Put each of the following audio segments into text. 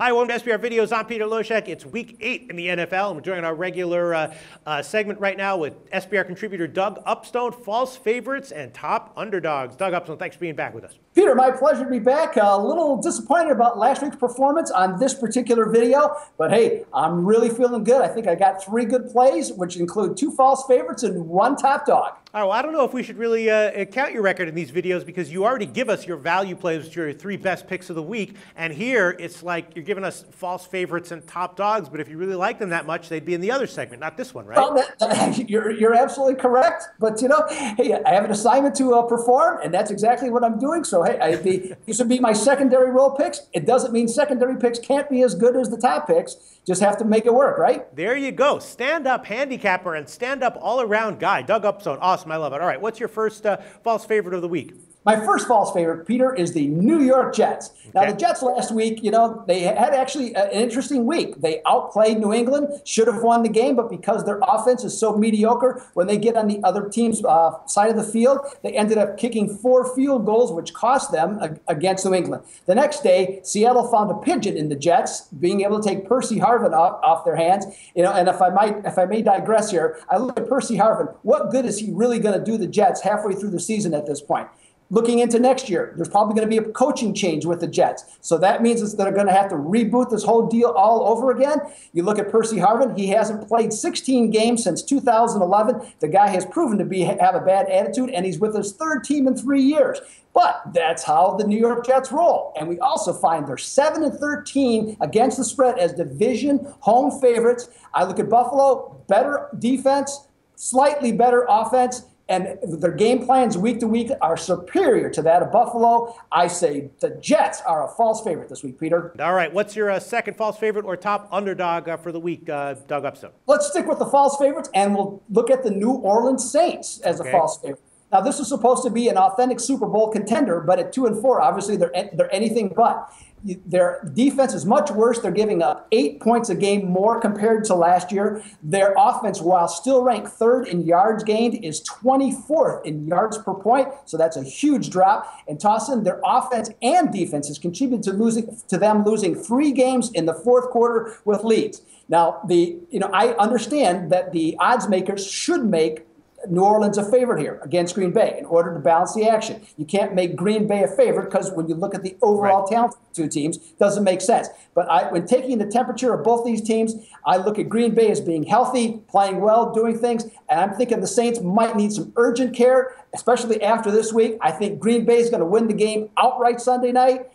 Hi, welcome to SBR Videos. I'm Peter Loshek. It's week 8 in the NFL, and we're doing our regular segment right now with SBR contributor Doug Upstone, false favorites and top underdogs. Doug Upstone, thanks for being back with us. Peter, my pleasure to be back. A little disappointed about last week's performance on this particular video, but hey, I'm really feeling good. I think I got 3 good plays, which include 2 false favorites and 1 top dog. All right, well, I don't know if we should really count your record in these videos because you already give us your value plays, which are your 3 best picks of the week. And here, it's like you're giving us false favorites and top dogs, but if you really like them that much, they'd be in the other segment, not this one, right? Well, you're absolutely correct. But, you know, hey, I have an assignment to perform, and that's exactly what I'm doing. So, hey, these would be my secondary role picks. It doesn't mean secondary picks can't be as good as the top picks. Just have to make it work, right? There you go. Stand-up handicapper and stand-up all-around guy. Doug Upstone. Awesome. I love it. All right, what's your first false favorite of the week? My first false favorite, Peter, is the New York Jets. Okay. Now, the Jets last week, you know, they had actually an interesting week. They outplayed New England, should have won the game, but because their offense is so mediocre, when they get on the other team's side of the field, they ended up kicking 4 field goals, which cost them against New England. The next day, Seattle found a pigeon in the Jets, being able to take Percy Harvin off their hands. You know, and if I may digress here, I look at Percy Harvin. What good is he really going to do the Jets halfway through the season at this point? Looking into next year, there's probably going to be a coaching change with the Jets. So that means that they're going to have to reboot this whole deal all over again. You look at Percy Harvin, he hasn't played 16 games since 2011. The guy has proven to have a bad attitude, and he's with his 3rd team in 3 years. But that's how the New York Jets roll. And we also find they're 7-13 against the spread as division home favorites. I look at Buffalo, better defense, slightly better offense, and their game plans week to week are superior to that of Buffalo. I say the Jets are a false favorite this week, Peter. All right, what's your second false favorite or top underdog for the week, Doug Upstone? Let's stick with the false favorites, and we'll look at the New Orleans Saints as a false favorite. Now, this is supposed to be an authentic Super Bowl contender, but at 2-4, obviously they're anything but. Their defense is much worse. They're giving up 8 points a game more compared to last year. Their offense, while still ranked 3rd in yards gained, is 24th in yards per point. So that's a huge drop. And Tossin, their offense and defense has contributed to them losing 3 games in the 4th quarter with leads. Now, I understand that the odds makers should make New Orleans a favorite here against Green Bay in order to balance the action. You can't make Green Bay a favorite because when you look at the overall talent of the 2 teams, it doesn't make sense. But when taking the temperature of both these teams, I look at Green Bay as being healthy, playing well, doing things, and I'm thinking the Saints might need some urgent care, especially after this week. I think Green Bay is going to win the game outright Sunday night,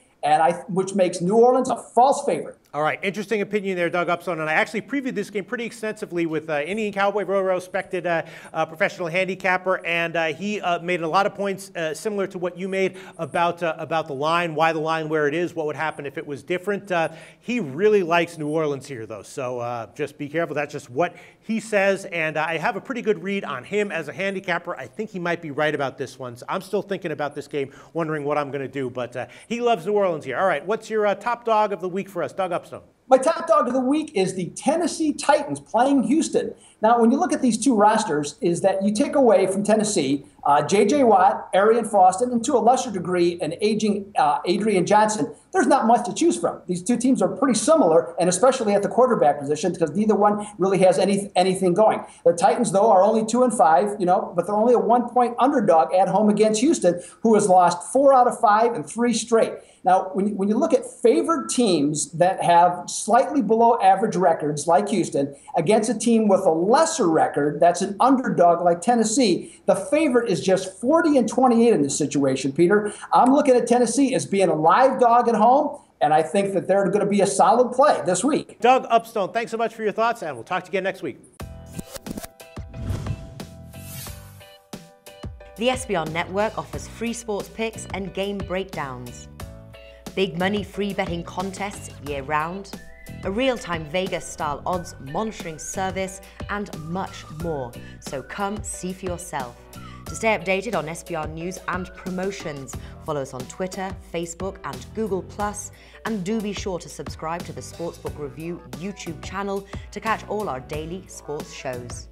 which makes New Orleans a false favorite. All right, interesting opinion there, Doug Upstone. And I actually previewed this game pretty extensively with Indian Cowboy, respected professional handicapper, and he made a lot of points similar to what you made about the line, why the line where it is, what would happen if it was different. He really likes New Orleans here, though, so just be careful. That's just what he says, and I have a pretty good read on him as a handicapper. I think he might be right about this one. So I'm still thinking about this game, wondering what I'm going to do, but he loves New Orleans here. All right, what's your top dog of the week for us, Doug Upstone? My top dog of the week is the Tennessee Titans playing Houston. Now, when you look at these 2 rosters, is that you take away from Tennessee J.J. Watt, Arian Foster, and to a lesser degree, an aging Adrian Johnson. There's not much to choose from. These 2 teams are pretty similar, and especially at the quarterback position, because neither one really has anything going. The Titans, though, are only 2-5, but they're only a 1-point underdog at home against Houston, who has lost 4 out of 5 and 3 straight. Now, when you look at favored teams that have slightly below average records, like Houston, against a team with a lesser record that's an underdog like Tennessee, the favorite is just 40-28 in this situation, Peter. I'm looking at Tennessee as being a live dog at home, and I think that they're going to be a solid play this week. Doug Upstone, thanks so much for your thoughts, and we'll talk to you again next week. The SBR Network offers free sports picks and game breakdowns, big money free betting contests year-round, a real-time Vegas-style odds monitoring service, and much more. So come see for yourself. To stay updated on SBR news and promotions, follow us on Twitter, Facebook, and Google+, and do be sure to subscribe to the Sportsbook Review YouTube channel to catch all our daily sports shows.